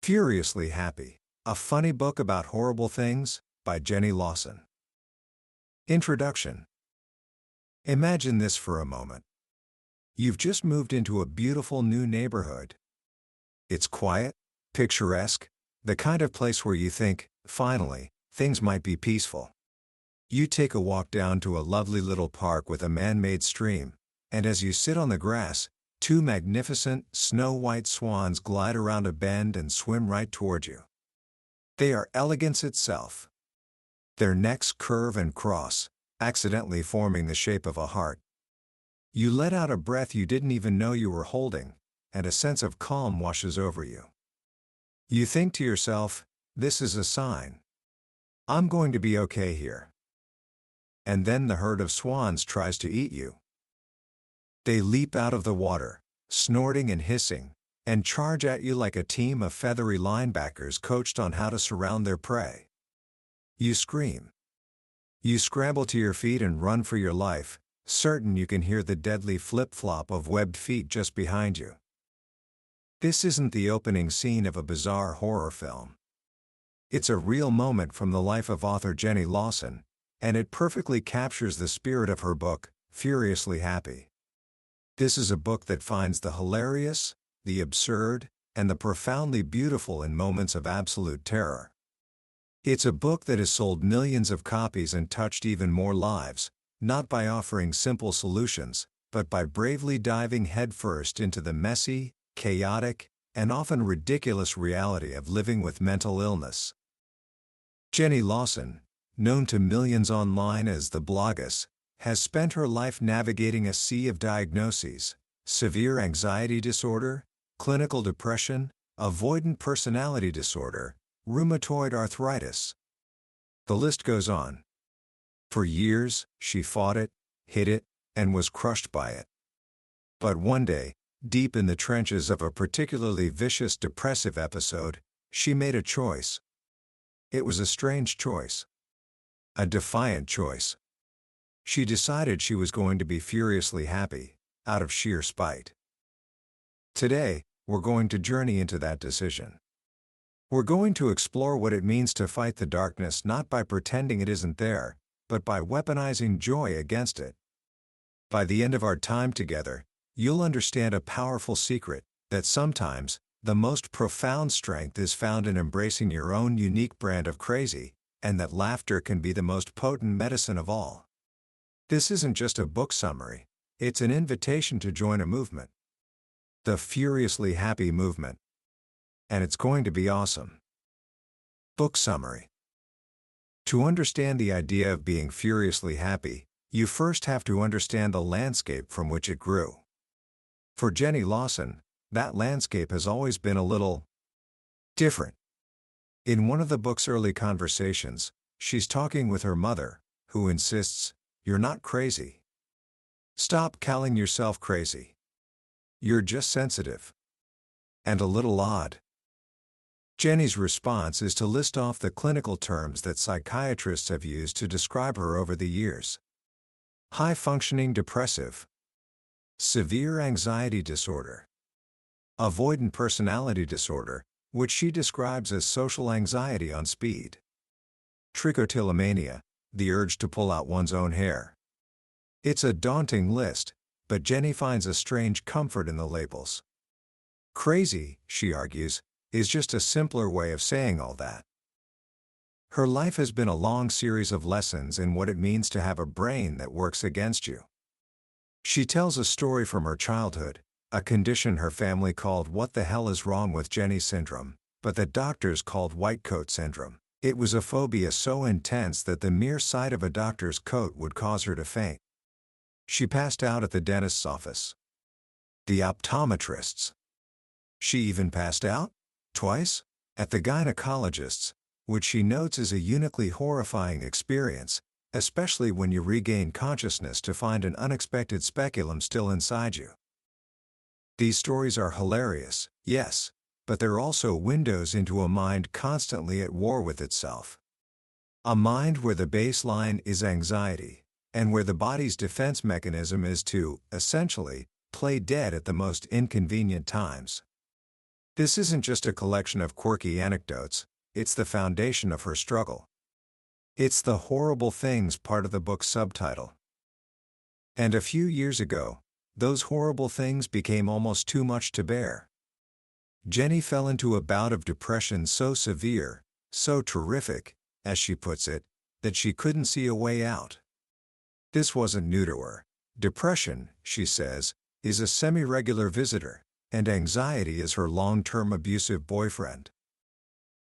Furiously Happy, a funny book about horrible things, by Jenny Lawson. Introduction. Imagine this for a moment. You've just moved into a beautiful new neighborhood. It's quiet, picturesque, the kind of place where you think, finally, things might be peaceful. You take a walk down to a lovely little park with a man-made stream, and as you sit on the grass, two magnificent, snow-white swans glide around a bend and swim right toward you. They are elegance itself. Their necks curve and cross, accidentally forming the shape of a heart. You let out a breath you didn't even know you were holding, and a sense of calm washes over you. You think to yourself, this is a sign. I'm going to be okay here. And then the herd of swans tries to eat you. They leap out of the water, snorting and hissing, and charge at you like a team of feathery linebackers coached on how to surround their prey. You scream. You scramble to your feet and run for your life, certain you can hear the deadly flip-flop of webbed feet just behind you. This isn't the opening scene of a bizarre horror film. It's a real moment from the life of author Jenny Lawson, and it perfectly captures the spirit of her book, Furiously Happy. This is a book that finds the hilarious, the absurd, and the profoundly beautiful in moments of absolute terror. It's a book that has sold millions of copies and touched even more lives, not by offering simple solutions, but by bravely diving headfirst into the messy, chaotic, and often ridiculous reality of living with mental illness. Jenny Lawson, known to millions online as the Bloggess, has spent her life navigating a sea of diagnoses: severe anxiety disorder, clinical depression, avoidant personality disorder, rheumatoid arthritis. The list goes on. For years, she fought it, hid it, and was crushed by it. But one day, deep in the trenches of a particularly vicious depressive episode, she made a choice. It was a strange choice. A defiant choice. She decided she was going to be furiously happy, out of sheer spite. Today, we're going to journey into that decision. We're going to explore what it means to fight the darkness not by pretending it isn't there, but by weaponizing joy against it. By the end of our time together, you'll understand a powerful secret, that sometimes, the most profound strength is found in embracing your own unique brand of crazy, and that laughter can be the most potent medicine of all. This isn't just a book summary, it's an invitation to join a movement. The Furiously Happy movement. And it's going to be awesome. Book summary. To understand the idea of being furiously happy, you first have to understand the landscape from which it grew. For Jenny Lawson, that landscape has always been a little different. In one of the book's early conversations, she's talking with her mother, who insists, "You're not crazy. Stop calling yourself crazy. You're just sensitive. And a little odd." Jenny's response is to list off the clinical terms that psychiatrists have used to describe her over the years. High-functioning depressive. Severe anxiety disorder. Avoidant personality disorder, which she describes as social anxiety on speed. Trichotillomania, the urge to pull out one's own hair. It's a daunting list, but Jenny finds a strange comfort in the labels. Crazy, she argues, is just a simpler way of saying all that. Her life has been a long series of lessons in what it means to have a brain that works against you. She tells a story from her childhood, a condition her family called "what the hell is wrong with Jenny syndrome," but that doctors called white coat syndrome. It was a phobia so intense that the mere sight of a doctor's coat would cause her to faint. She passed out at the dentist's office. The optometrist's. She even passed out, twice, at the gynecologist's, which she notes is a uniquely horrifying experience, especially when you regain consciousness to find an unexpected speculum still inside you. These stories are hilarious, yes, but they're also windows into a mind constantly at war with itself. A mind where the baseline is anxiety, and where the body's defense mechanism is to, essentially, play dead at the most inconvenient times. This isn't just a collection of quirky anecdotes, it's the foundation of her struggle. It's the horrible things part of the book's subtitle. And a few years ago, those horrible things became almost too much to bear. Jenny fell into a bout of depression so severe, so terrific, as she puts it, that she couldn't see a way out. This wasn't new to her. Depression, she says, is a semi-regular visitor, and anxiety is her long-term abusive boyfriend.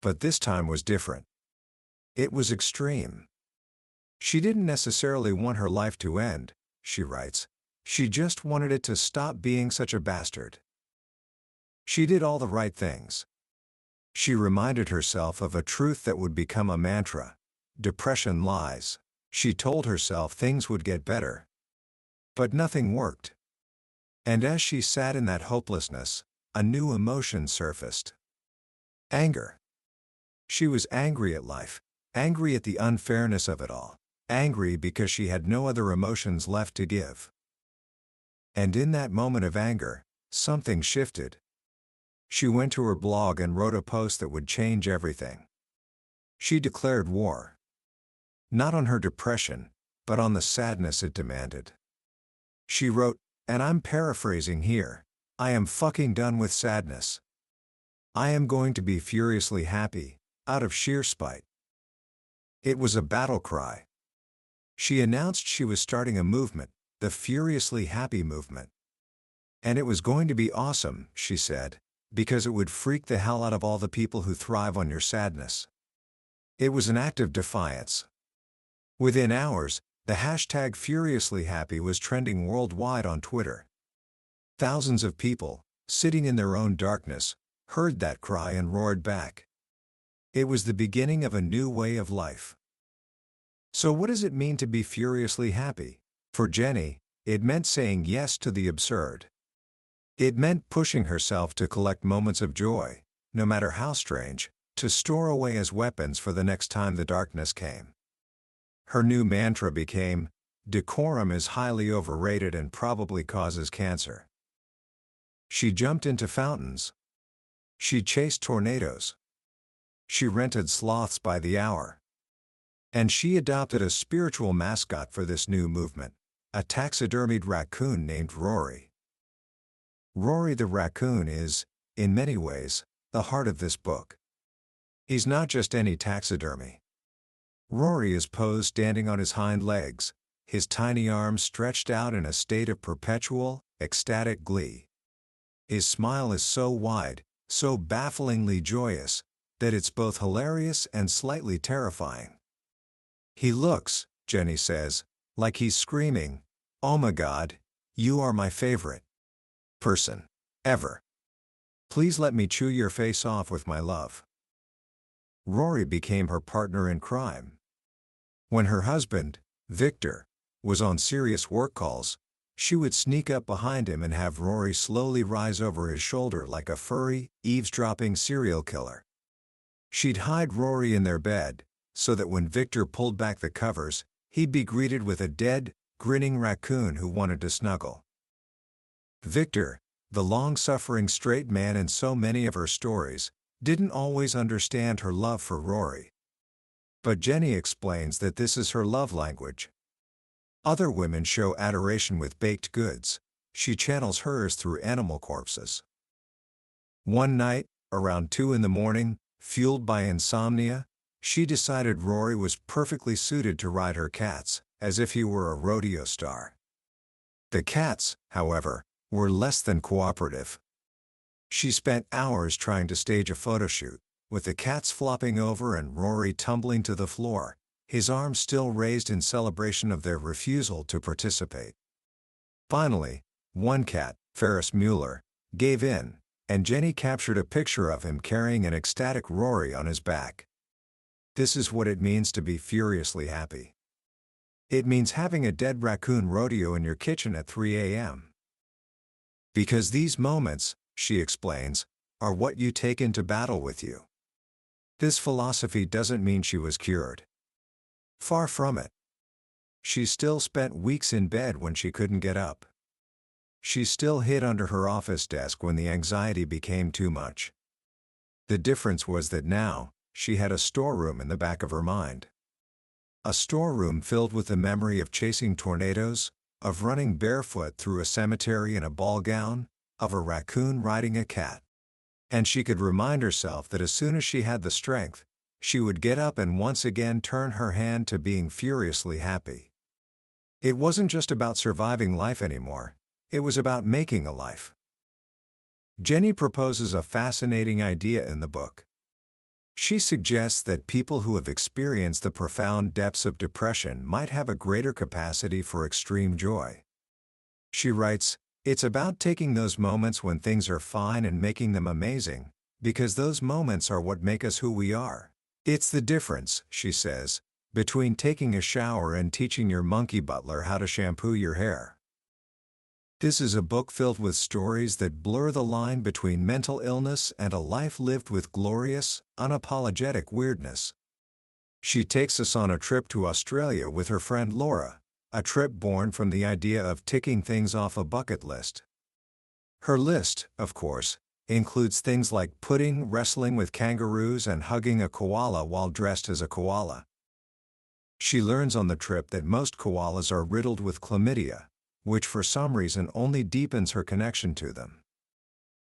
But this time was different. It was extreme. She didn't necessarily want her life to end, she writes. She just wanted it to stop being such a bastard. She did all the right things. She reminded herself of a truth that would become a mantra. Depression lies. She told herself things would get better. But nothing worked. And as she sat in that hopelessness, a new emotion surfaced. Anger. She was angry at life, angry at the unfairness of it all, angry because she had no other emotions left to give. And in that moment of anger, something shifted. She went to her blog and wrote a post that would change everything. She declared war. Not on her depression, but on the sadness it demanded. She wrote, and I'm paraphrasing here, I am fucking done with sadness. I am going to be furiously happy, out of sheer spite. It was a battle cry. She announced she was starting a movement, the Furiously Happy movement. And it was going to be awesome, she said, because it would freak the hell out of all the people who thrive on your sadness. It was an act of defiance. Within hours, the hashtag Furiously Happy was trending worldwide on Twitter. Thousands of people, sitting in their own darkness, heard that cry and roared back. It was the beginning of a new way of life. So what does it mean to be furiously happy? For Jenny, it meant saying yes to the absurd. It meant pushing herself to collect moments of joy, no matter how strange, to store away as weapons for the next time the darkness came. Her new mantra became, decorum is highly overrated and probably causes cancer. She jumped into fountains. She chased tornadoes. She rented sloths by the hour. And she adopted a spiritual mascot for this new movement, a taxidermied raccoon named Rory. Rory the raccoon is, in many ways, the heart of this book. He's not just any taxidermy. Rory is posed standing on his hind legs, his tiny arms stretched out in a state of perpetual, ecstatic glee. His smile is so wide, so bafflingly joyous, that it's both hilarious and slightly terrifying. He looks, Jenny says, like he's screaming, "Oh my God, you are my favorite person ever. Please let me chew your face off with my love." Rory became her partner in crime. When her husband, Victor, was on serious work calls, she would sneak up behind him and have Rory slowly rise over his shoulder like a furry, eavesdropping serial killer. She'd hide Rory in their bed, so that when Victor pulled back the covers, he'd be greeted with a dead, grinning raccoon who wanted to snuggle. Victor, the long-suffering straight man in so many of her stories, didn't always understand her love for Rory. But Jenny explains that this is her love language. Other women show adoration with baked goods. She channels hers through animal corpses. One night, around 2 a.m, fueled by insomnia, she decided Rory was perfectly suited to ride her cats, as if he were a rodeo star. The cats, however, were less than cooperative. She spent hours trying to stage a photo shoot, with the cats flopping over and Rory tumbling to the floor, his arms still raised in celebration of their refusal to participate. Finally, one cat, Ferris Mueller, gave in, and Jenny captured a picture of him carrying an ecstatic Rory on his back. This is what it means to be furiously happy. It means having a dead raccoon rodeo in your kitchen at 3 a.m. Because these moments, she explains, are what you take into battle with you. This philosophy doesn't mean she was cured. Far from it. She still spent weeks in bed when she couldn't get up. She still hid under her office desk when the anxiety became too much. The difference was that now, she had a storeroom in the back of her mind. A storeroom filled with the memory of chasing tornadoes, of running barefoot through a cemetery in a ball gown, of a raccoon riding a cat. And she could remind herself that as soon as she had the strength, she would get up and once again turn her hand to being furiously happy. It wasn't just about surviving life anymore, it was about making a life. Jenny proposes a fascinating idea in the book. She suggests that people who have experienced the profound depths of depression might have a greater capacity for extreme joy. She writes, "It's about taking those moments when things are fine and making them amazing, because those moments are what make us who we are. It's the difference," she says, "between taking a shower and teaching your monkey butler how to shampoo your hair." This is a book filled with stories that blur the line between mental illness and a life lived with glorious, unapologetic weirdness. She takes us on a trip to Australia with her friend Laura, a trip born from the idea of ticking things off a bucket list. Her list, of course, includes things like pudding, wrestling with kangaroos, and hugging a koala while dressed as a koala. She learns on the trip that most koalas are riddled with chlamydia, which for some reason only deepens her connection to them.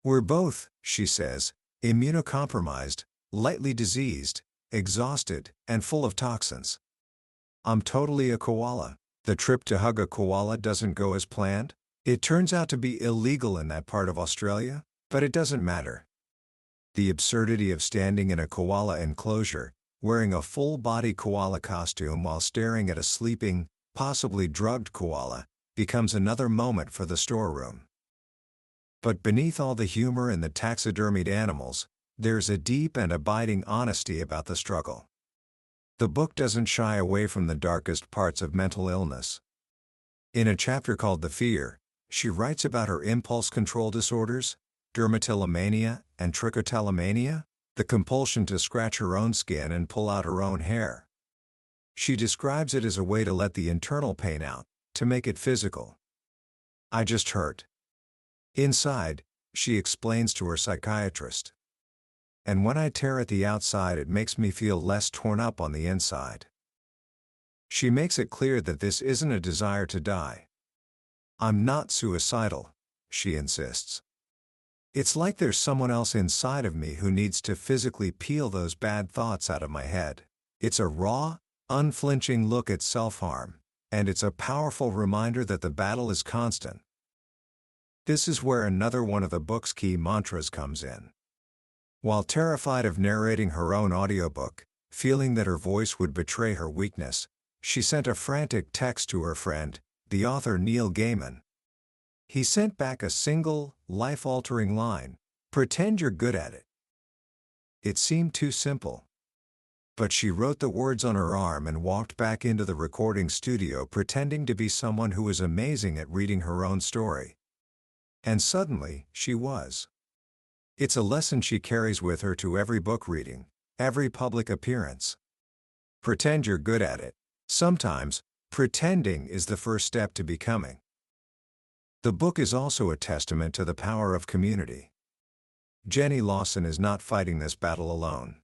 "We're both," she says, "immunocompromised, lightly diseased, exhausted, and full of toxins. I'm totally a koala." The trip to hug a koala doesn't go as planned. It turns out to be illegal in that part of Australia, but it doesn't matter. The absurdity of standing in a koala enclosure, wearing a full-body koala costume while staring at a sleeping, possibly drugged koala, becomes another moment for the storeroom. But beneath all the humor in the taxidermied animals, there's a deep and abiding honesty about the struggle. The book doesn't shy away from the darkest parts of mental illness. In a chapter called The Fear, she writes about her impulse control disorders, dermatillomania, and trichotillomania, the compulsion to scratch her own skin and pull out her own hair. She describes it as a way to let the internal pain out, to make it physical. "I just hurt inside," she explains to her psychiatrist. "And when I tear at the outside, it makes me feel less torn up on the inside." She makes it clear that this isn't a desire to die. "I'm not suicidal," she insists. "It's like there's someone else inside of me who needs to physically peel those bad thoughts out of my head." It's a raw, unflinching look at self-harm, and it's a powerful reminder that the battle is constant. This is where another one of the book's key mantras comes in. While terrified of narrating her own audiobook, feeling that her voice would betray her weakness, she sent a frantic text to her friend, the author Neil Gaiman. He sent back a single, life-altering line, "Pretend you're good at it." It seemed too simple. But she wrote the words on her arm and walked back into the recording studio pretending to be someone who was amazing at reading her own story. And suddenly, she was. It's a lesson she carries with her to every book reading, every public appearance. Pretend you're good at it. Sometimes, pretending is the first step to becoming. The book is also a testament to the power of community. Jenny Lawson is not fighting this battle alone.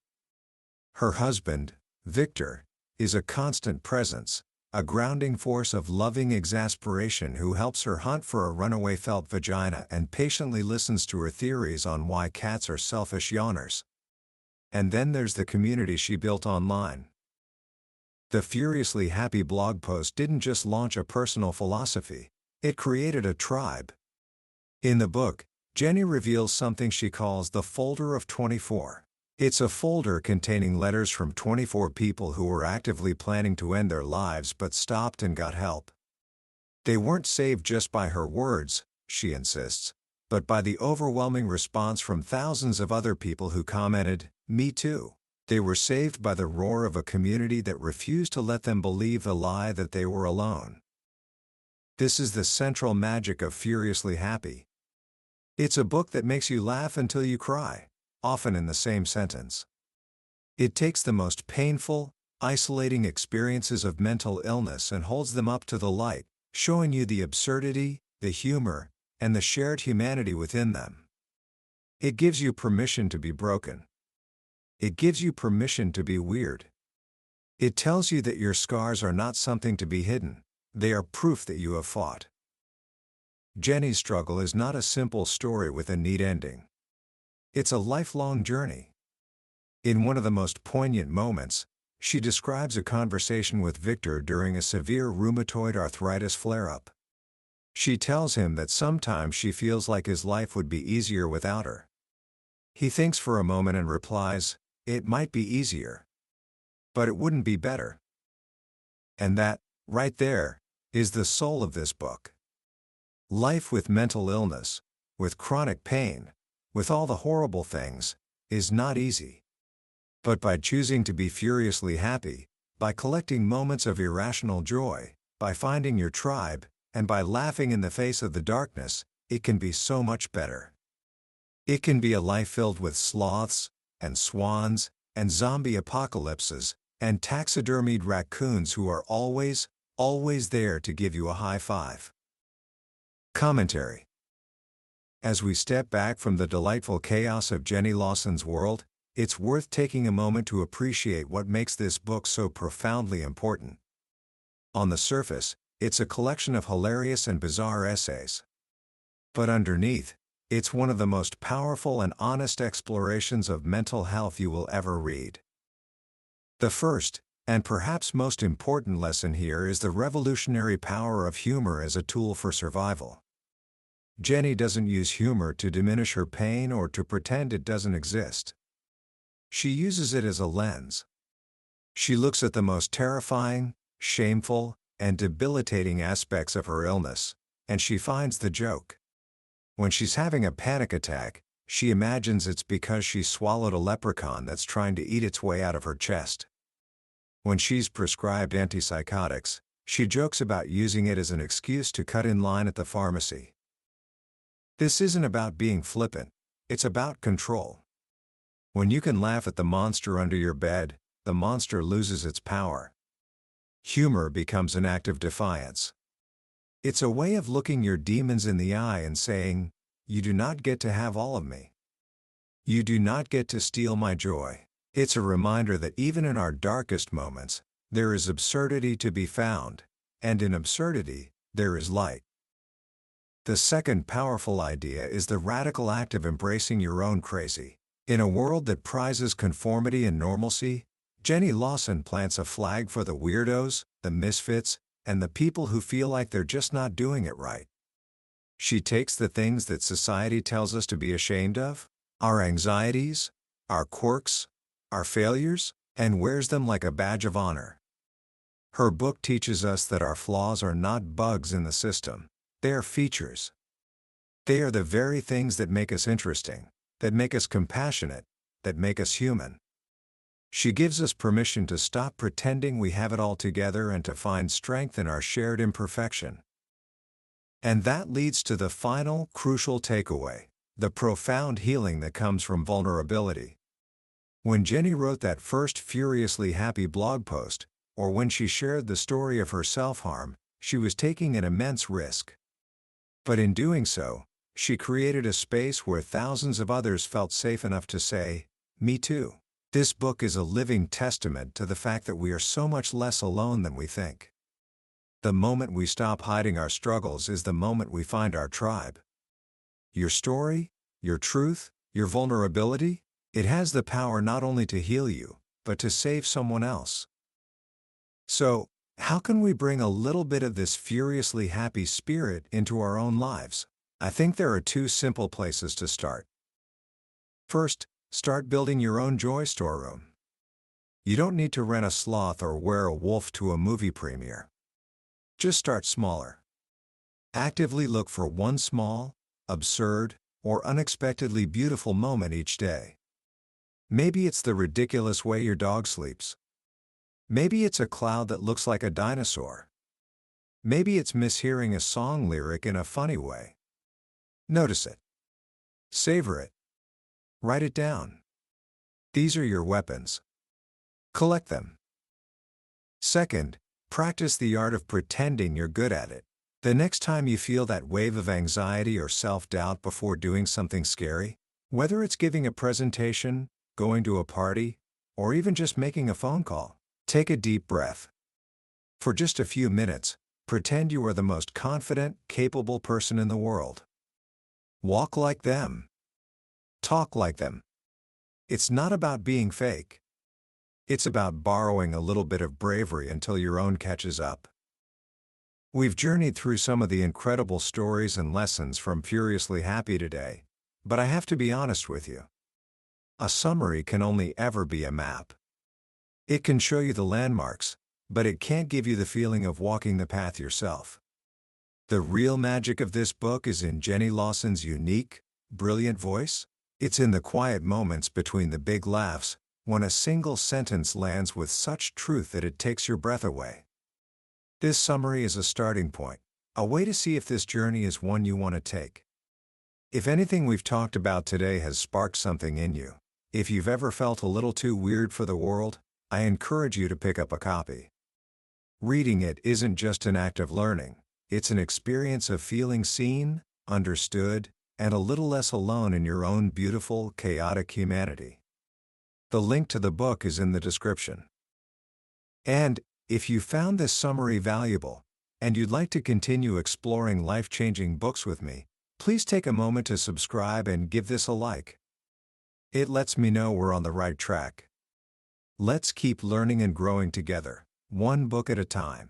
Her husband, Victor, is a constant presence, a grounding force of loving exasperation who helps her hunt for a runaway felt vagina and patiently listens to her theories on why cats are selfish yawners. And then there's the community she built online. The Furiously Happy blog post didn't just launch a personal philosophy, it created a tribe. In the book, Jenny reveals something she calls the Folder of 24. It's a folder containing letters from 24 people who were actively planning to end their lives but stopped and got help. They weren't saved just by her words, she insists, but by the overwhelming response from thousands of other people who commented, "Me too." They were saved by the roar of a community that refused to let them believe the lie that they were alone. This is the central magic of Furiously Happy. It's a book that makes you laugh until you cry, often in the same sentence. It takes the most painful, isolating experiences of mental illness and holds them up to the light, showing you the absurdity, the humor, and the shared humanity within them. It gives you permission to be broken, It gives you permission to be weird. It tells you that your scars are not something to be hidden, they are proof that you have fought. Jenny's struggle is not a simple story with a neat ending. It's a lifelong journey. In one of the most poignant moments, she describes a conversation with Victor during a severe rheumatoid arthritis flare-up. She tells him that sometimes she feels like his life would be easier without her. He thinks for a moment and replies, "It might be easier, but it wouldn't be better." And that, right there, is the soul of this book. Life with mental illness, with chronic pain, with all the horrible things, is not easy. But by choosing to be furiously happy, by collecting moments of irrational joy, by finding your tribe, and by laughing in the face of the darkness, it can be so much better. It can be a life filled with sloths, and swans, and zombie apocalypses, and taxidermied raccoons who are always, always there to give you a high five. Commentary. As we step back from the delightful chaos of Jenny Lawson's world, it's worth taking a moment to appreciate what makes this book so profoundly important. On the surface, it's a collection of hilarious and bizarre essays. But underneath, it's one of the most powerful and honest explorations of mental health you will ever read. The first, and perhaps most important lesson here is the revolutionary power of humor as a tool for survival. Jenny doesn't use humor to diminish her pain or to pretend it doesn't exist. She uses it as a lens. She looks at the most terrifying, shameful, and debilitating aspects of her illness, and she finds the joke. When she's having a panic attack, she imagines it's because she swallowed a leprechaun that's trying to eat its way out of her chest. When she's prescribed antipsychotics, she jokes about using it as an excuse to cut in line at the pharmacy. This isn't about being flippant, it's about control. When you can laugh at the monster under your bed, the monster loses its power. Humor becomes an act of defiance. It's a way of looking your demons in the eye and saying, "You do not get to have all of me. You do not get to steal my joy." It's a reminder that even in our darkest moments, there is absurdity to be found, and in absurdity, there is light. The second powerful idea is the radical act of embracing your own crazy. In a world that prizes conformity and normalcy, Jenny Lawson plants a flag for the weirdos, the misfits, and the people who feel like they're just not doing it right. She takes the things that society tells us to be ashamed of, our anxieties, our quirks, our failures, and wears them like a badge of honor. Her book teaches us that our flaws are not bugs in the system, they are features. They are the very things that make us interesting, that make us compassionate, that make us human. She gives us permission to stop pretending we have it all together and to find strength in our shared imperfection. And that leads to the final, crucial takeaway, the profound healing that comes from vulnerability. When Jenny wrote that first furiously happy blog post, or when she shared the story of her self-harm, she was taking an immense risk. But in doing so, she created a space where thousands of others felt safe enough to say, "Me too." This book is a living testament to the fact that we are so much less alone than we think. The moment we stop hiding our struggles is the moment we find our tribe. Your story, your truth, your vulnerability, it has the power not only to heal you, but to save someone else. So, how can we bring a little bit of this furiously happy spirit into our own lives? I think there are two simple places to start. First, start building your own joy storeroom. You don't need to rent a sloth or wear a wolf to a movie premiere. Just start smaller. Actively look for one small, absurd, or unexpectedly beautiful moment each day. Maybe it's the ridiculous way your dog sleeps. Maybe it's a cloud that looks like a dinosaur. Maybe it's mishearing a song lyric in a funny way. Notice it. Savor it. Write it down. These are your weapons. Collect them. Second, practice the art of pretending you're good at it. The next time you feel that wave of anxiety or self-doubt before doing something scary, whether it's giving a presentation, going to a party, or even just making a phone call. Take a deep breath. For just a few minutes, pretend you are the most confident, capable person in the world. Walk like them. Talk like them. It's not about being fake. It's about borrowing a little bit of bravery until your own catches up. We've journeyed through some of the incredible stories and lessons from Furiously Happy today, but I have to be honest with you. A summary can only ever be a map. It can show you the landmarks, but it can't give you the feeling of walking the path yourself. The real magic of this book is in Jenny Lawson's unique, brilliant voice. It's in the quiet moments between the big laughs, when a single sentence lands with such truth that it takes your breath away. This summary is a starting point, a way to see if this journey is one you want to take. If anything we've talked about today has sparked something in you, if you've ever felt a little too weird for the world, I encourage you to pick up a copy. Reading it isn't just an act of learning, it's an experience of feeling seen, understood, and a little less alone in your own beautiful, chaotic humanity. The link to the book is in the description. And, if you found this summary valuable, and you'd like to continue exploring life-changing books with me, please take a moment to subscribe and give this a like. It lets me know we're on the right track. Let's keep learning and growing together, one book at a time.